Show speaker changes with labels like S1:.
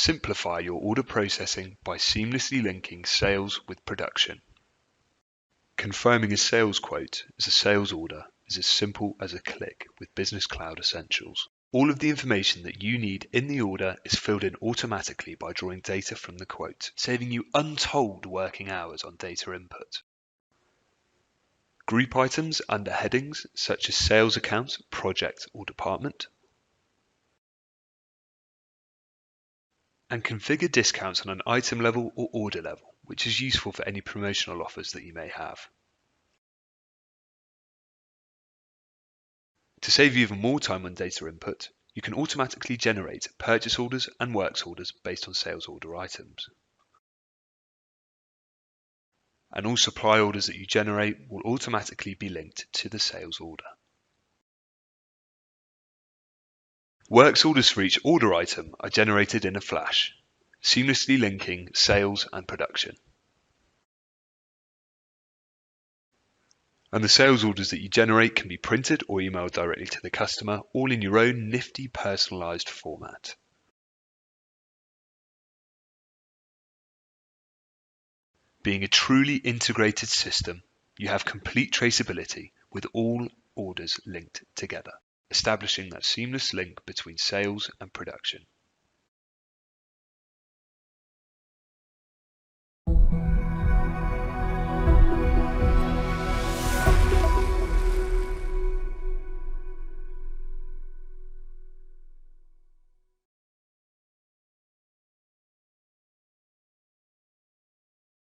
S1: Simplify your order processing by seamlessly linking sales with production. Confirming a sales quote as a sales order is as simple as a click with Business Cloud Essentials. All of the information that you need in the order is filled in automatically by drawing data from the quote, saving you untold working hours on data input. Group items under headings such as sales account, project, or department. And configure discounts on an item level or order level, which is useful for any promotional offers that you may have. To save you even more time on data input, you can automatically generate purchase orders and works orders based on sales order items. And all supply orders that you generate will automatically be linked to the sales order. Works orders for each order item are generated in a flash, seamlessly linking sales and production. And the sales orders that you generate can be printed or emailed directly to the customer, all in your own nifty personalized format. Being a truly integrated system, you have complete traceability with all orders linked together, establishing that seamless link between sales and production.